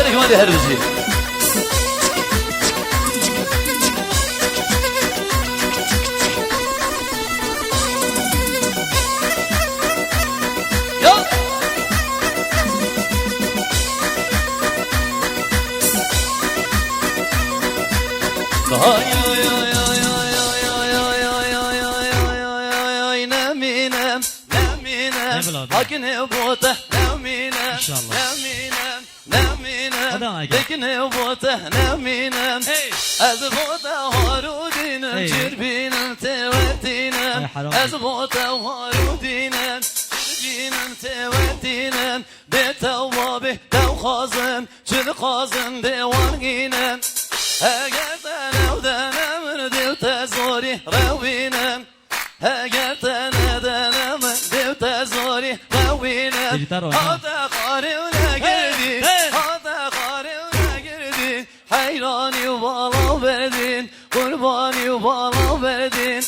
سرك مالي هربجي Hakine bota naminem naminem naminem Dekine bota naminem Az bota harudinem Cirbinem tevetinem Az bota harudinem Cirbinem tevetinem De tevvabi dev khazım Çil khazım devaninem Eğer denevden emir dil tezori revinem Eğer denevden emir dil tezori revinem Hata karivne girdin Hata karivne girdin Hayrani bala verdin Kurbani bala verdin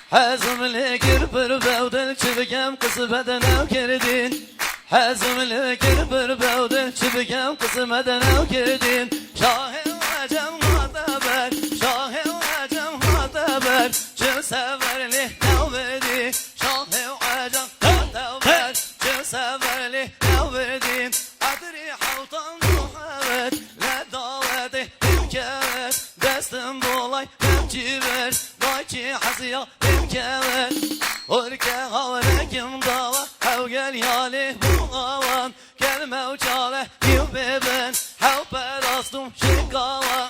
Hazımlı kirpir bevdin Çivikem kısmeden ev girdin Hazımlı kirpir bevdin Çivikem kısmeden ev girdin Şahim acem hataber Şahim acem hataber Çıl severli ev verdi Şahim acem hataber Çıl severli ev verdi Adri havtan muhabbet Ne daveti imkavet Destim dolay emciver Dayki hasiya imkavet Urke havrekim dava Hav gel yali bu avan Gel mevçale yubeben Hav perastum şikava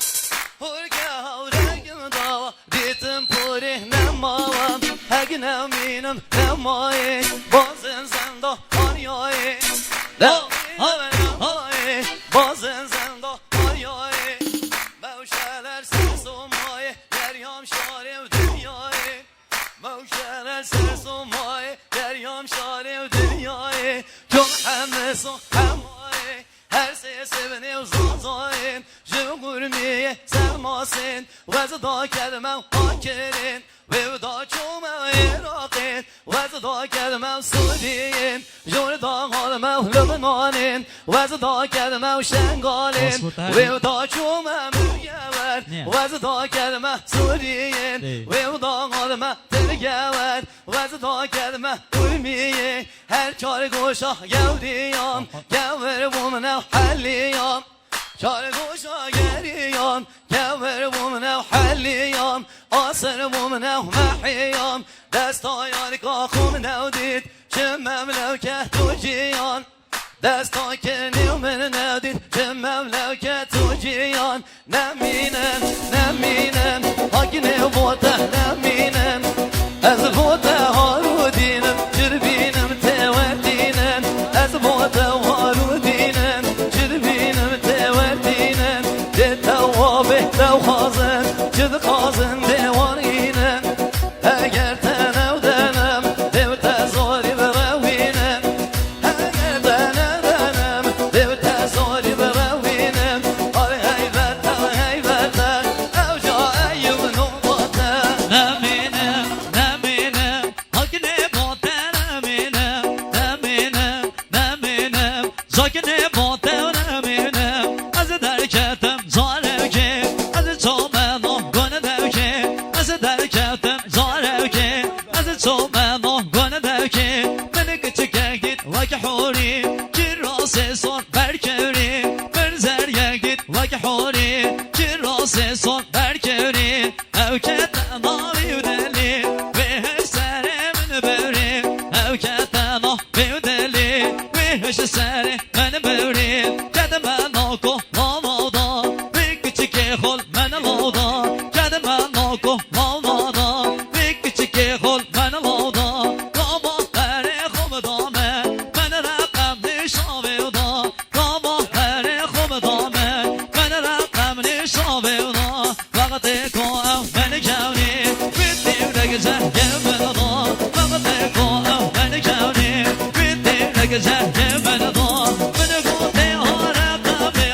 Urke havrekim dava Ditim puri nemavan Heg neminim nemayi Bazın zenda aryayi Bazın zenda aryayi Mevşeler ses olmayı Deryam şarev dünyayı Mevşeler ses olmayı Deryam şarev dünyayı Çok hemmeso hemmayı Her sesini uzatayım Jugurmiye sermasin Vezda kelimem hakirin Vevda çoğme Irak'in Vezda kelimem Suriyin Jorda halmem Lübnanin Vezda kelimem Şengalin Vevda çoğme Mügever Vezda kelimem Suriyin Vevda halmem Tilgever Vezda kelimem Ulmiyin Her kar koşa gevriyam Gever bumne halliyam Kar koşa geriyam Gever bumne halliyam Asır bumne mehiyam Desta yarika kum nevdit Cemmem levket uciyan Desta kenim nevdit Cemmem levket uciyan Neminen, neminen Hakine vota neminen Ez vota harudinem Cirbinim tevettinem Ez vota harudinem Cirbinim tevettinem De tevvabi dev khazın Cid khazın devaninem Eğer tenevdenem Dev tezori verevinem Eğer tenevdenem Dev tezori verevinem Al heybetten Evca eyyub nubata Neminem, neminem Hakine bote neminem Neminem, neminem Zakine bote neminem Az derketim zarevki Az çoğmenom gönü devki Az derketim zarevki Az çoğmenom gönü devki Beni küçüke git vaki huri Cirrası son berkevri Berzerge git vaki huri Cirrası son berkevri Evketten avi deli Ve hesere beni bevri Evketten avi deli Ve hesere beni bevri Kedime noko lavada Ve küçüke hol beni lavada Kedime noko lavada Ve küçüke hol beni lavada Kama tere khubdame Ben rakam nishavida Kama tere khubdame Ben rakam nishavida Vakti ko ev beni kevni Bittim de güzel gel beni da Vakti ko ev beni kevni Bittim de güzel gel beni da Beni ko te haraka be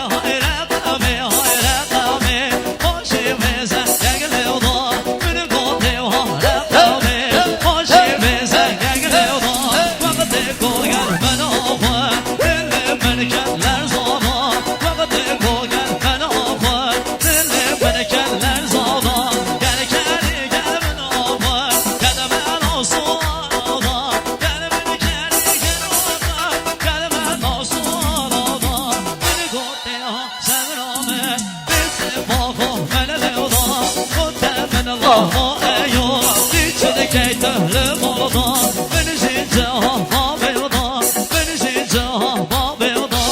ha eyo Diçede keytehli molda Beni zince ha beyoda Beni zince ha beyoda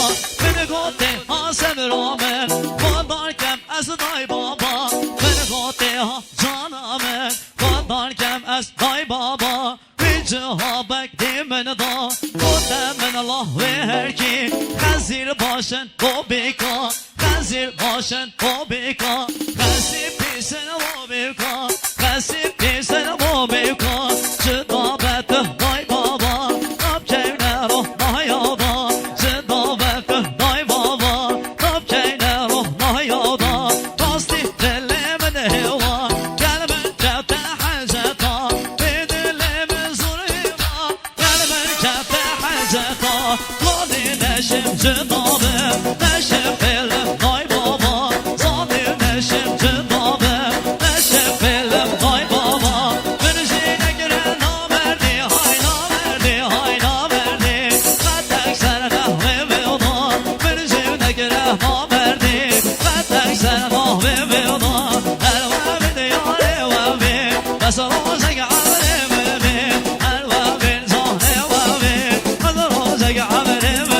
Beni gote ha semiramen Vadarkem ez day baba Beni gote ha canamen Vadarkem ez day baba Vici ha bekdi beni da Gote men Allah ve her ki Hazir başın o beka Hazir başın o beka Hazir pisen o beka Hazir pisen o beka Çıda betü day baba Nap keyler o nayada Çıda betü day baba Nap keyler o nayada Kasti dilimini heva Gelmen kete haceta Bedilimi zuriva Gelmen kete haceta Lali neşim cıdabe Neşim film day baba Zadi neşim cıdabe Neşim film day baba Biricine giren namerdi Hay namerdi hay namerdi Katek sene ve ona Biricine giren namerdi Katek sene ve ona Elve bidi yar elve Besar olacak amelim Elve bin zahne ve Besar olacak amelim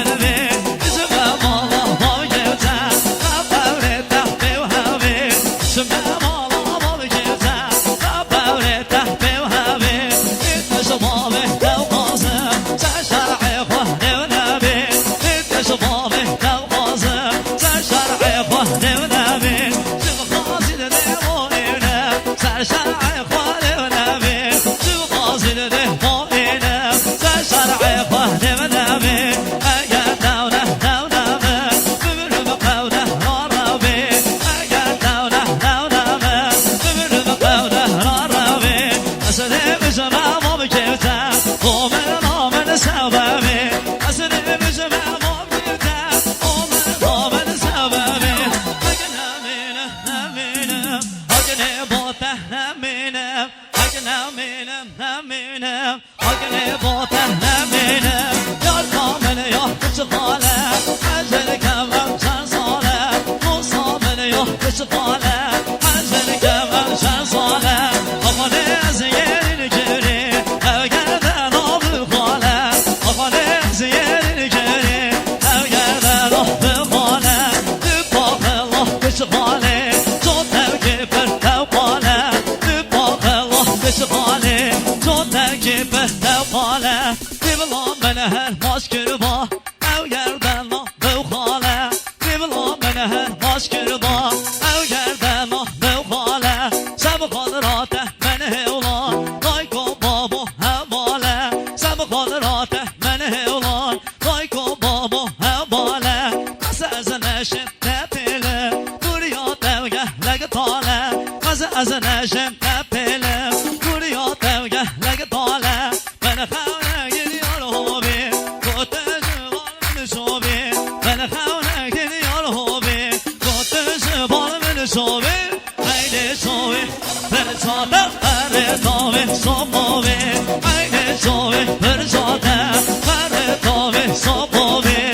Üzümem Allah bal gevze Kapevret behbevi Üzümem Allah bal gevze Kapevret behbevi İtmiş mavi tevkazım Sen şer'i kuhnev nebi İtmiş mavi tevkazım Sen şer'i kuhnev nebi Zıvgazil de mu'ine Sen şer'i kuhnev nebi Zıvgazil de mu'ine Sen şer'i kuhnev nebi Eğer devne devneme Ömrümü kavne rarabi Eğer devne devneme Ömrümü kavne rarabi Asını üzemem o kevte Omen omen sebebi Asını üzemem o kevte Omen sebebi Hakin eminim eminim Hakin bote eminim Hakin eminim eminim Hakin bote eminim Yar kamene yok küçük hale Eceli kemem sen sale Musa beni yok küçük hale Eceli kemem sen sale Afanez yerini geri Evgerden adı hale Afanez yerini geri Evgerden adı hale Düp Allah küçük hale Çok tevkifir tevkale Düp Allah küçük hale Çok tevkifir tevkale Divlan beni her maşkırba Evgerden adı hale Divlan beni her maşkırba Evgerden adı hale Sebu kadrate beni hevlan Dayko babo hevale Sebu kadrate beni hevlan Dayko babo hevale Kasa neşim tepilim Duruyor devgehle tale Kasa neşim tepilim Duruyor devgehle tale Beni kavne gidiyor hobi Kutüzü var beni sobi Beni kavne gidiyor hobi Kutüzü var beni sobi Haydi sobi Beni sobi Beni sobi Sobi Haydi sobi Beni sobi Beni sobi Sobi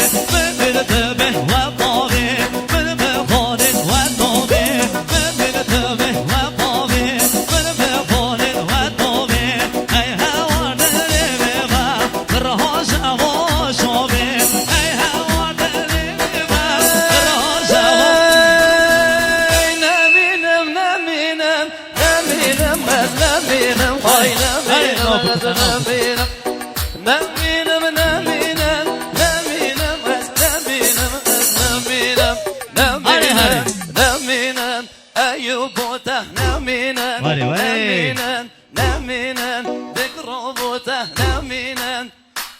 Beni tübi ve bobi Beni be kodin ve dobi Beni tübi ve bobi Beni be kodin ve dobi Hey hevar delimi ve Kırhoşa o sobi Hey hevar delimi ve Kırhoşa o Neminem neminem Neminem neminem Ay neminem neminem Neminem neminem Neminem neminem Neminem Neminem Eyyubota neminem Vay vay. Neminem Neminem Dikrobota neminem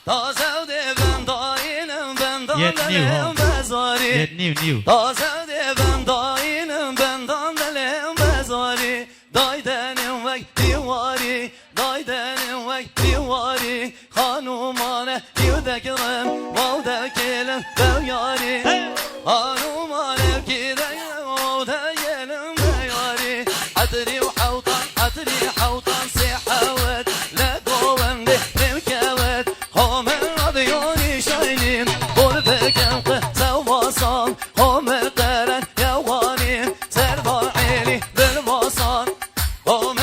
Tazev de ben dayinem Ben Yet new, dalem bezari Get new Taze de ben dayinem ben dandelem bezari Daydenim vekti vari Daydenim vekti vari Hanumane yüdekirim Vavdekilim bev yari Hanumane gidelim Vavdekilim bev yari Atri وحوطان عطري حوطان سحاوات لا قوم بمكاوات هم الرضيوني شايلين قول بكم سوصان هم القرن يوانين سربا عيني بالمصان هم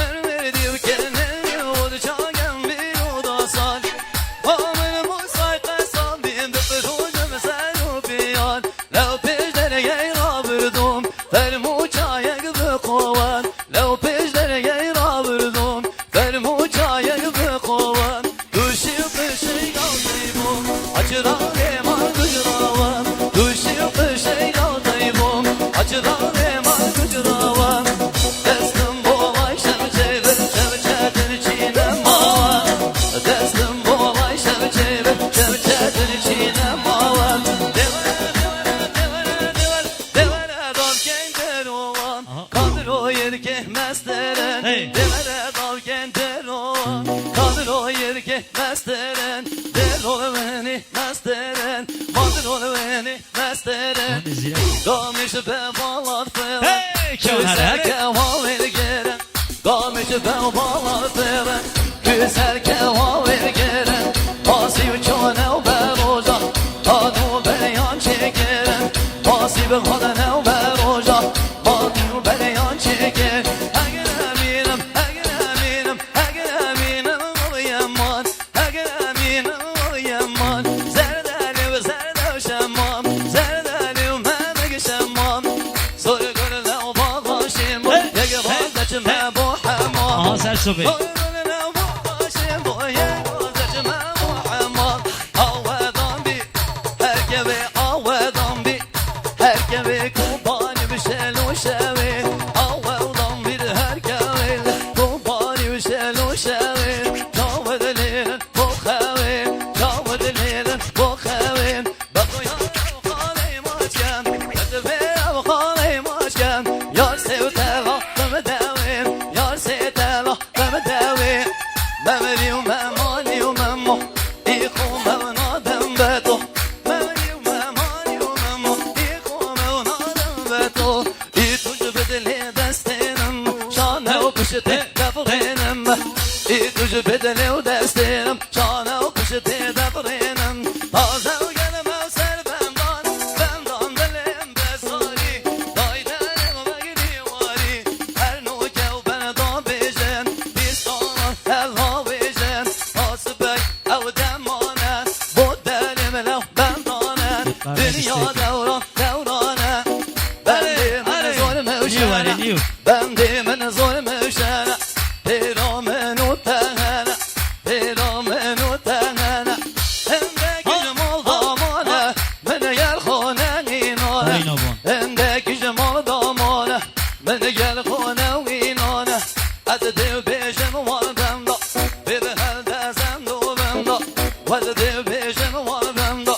Hey. Demere davgen dero Kadir o yerge mesteren Dero beni mesteren Kadir o beni mesteren Gamiş be balar feren Hey, Kemal, Kemal vergeren Gamiş be balar feren Güzel kemal vergeren Pasif çane beroja Tanu beyan çekeren Pasif kadene beroja Tanu beyan çeker Eger eminim, eger eminim, eger eminim Yaman, eger eminim yaman Zerdeli zerde şemam Zerdeli memek şemam Soru görüle bağlaşım Yege bağdaçım bu hamam Aha Selçuk Bey. Yar sevdela bana devim Yar sevdela bana devim Memeliu memaniu memo İko mevnaden beto Memeliu memaniu memo İko mevnaden beto İtucu bedeli destenim Şane o kuşu tedavrinim İtucu bedeli destenim Şane o kuşu tedavrinim Taze gelmez ser benden Benden delim bezari Daydenim ve gidivari Her nukev bana da bejen Biz sana helva bejen Asıbek ev demane Bu delim lev bendanen Dünya devran devrane Bendimin zulmüşene Bendimin zulmüşene Piramen utenene Piramen utenene Hende gücüm oldu mane Beni gel khonen inane Hende gücüm oldu mane Beni gel khonen inane Azdev beşim var bende Bir helde sendu bende Azdev beşim var bende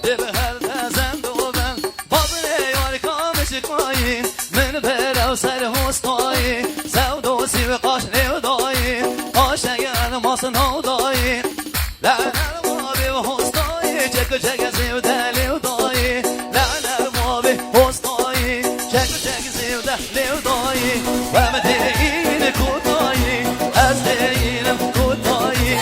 Bir helde sendu bende Bazı yar kamış kmayın Min berev serhus tayin Sevdu sivi kaş nevdayin Aşe gelmasın havdayin La'ner mavi hostayı Çekü çekü zivde levdayı La'ner mavi hostayı Çekü çekü zivde levdayı Ve deyini kutayı Ez deyinim kutayı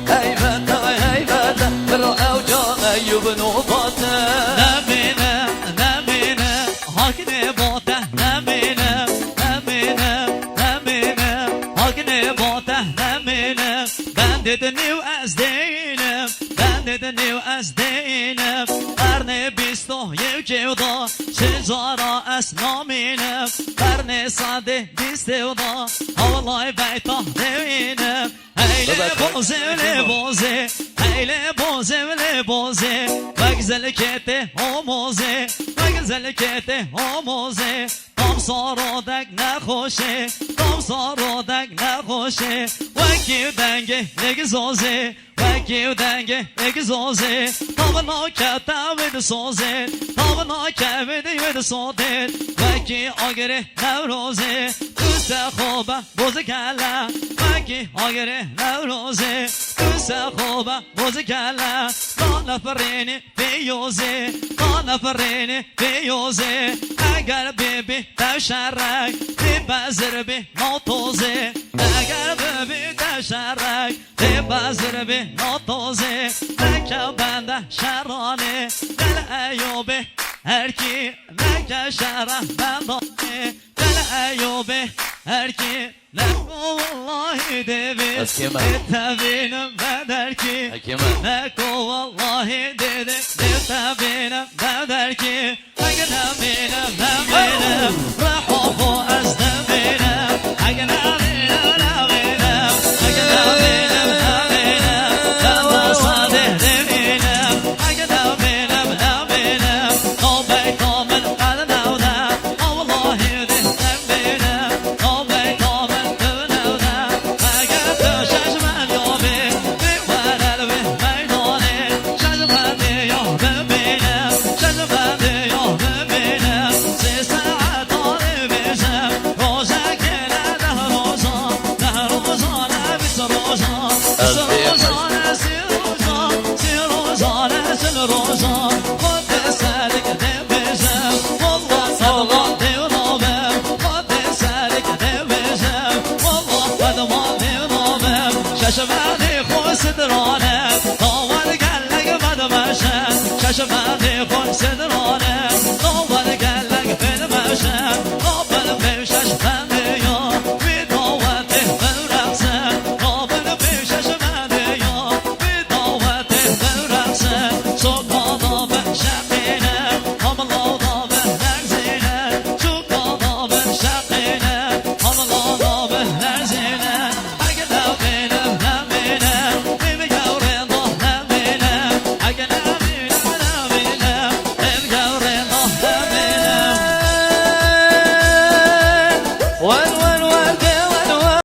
Heybette heybette Bir evca eyyubun ufatı Nemine, nemine, hakine bote, nemine, nemine, nemine, hakine bote, nemine. Ben dedim az değilim, ben dedim az değilim. Her ne bisto yevkevda, şezara az naminim. Her ne sade distevda, havlay beyta devinim. Heyle bozevle boze, heyle bozevle boze. Ve güzel kete homoze, ve güzel kete homoze. Tam sarodek ne hoşe, tam sarodek ne hoşe. Ve ki denge ne güzoze, ve ki denge ne güzoze. Tavına kete ve de soze, tavına kete ve de soze. Ve ki agere nevroze, üste khoba boze kala. Ve ki agere nevroze, üste khoba boze kala. Dana فريني في يوزي انا فريني في يوزي اگر بيبي تشرك تبازر بي نوتوزي اگر بيبي تشرك تبازر بي نوتوزي مكه بنده شراني دل ايوبي هركي مكه شره بنداني دل ايوبي هركي لا والله devi Tevinim ben der ki Neko vallahi dedim Tevinim ben der ki Tevinim ben benim Rahofu ezdim benim Tevinim ben benim Tevinim ben benim Ben sade deminim Tevinim ben benim Tobey tomen ben nevde Vallahi dedim benim Tobey tomen خوش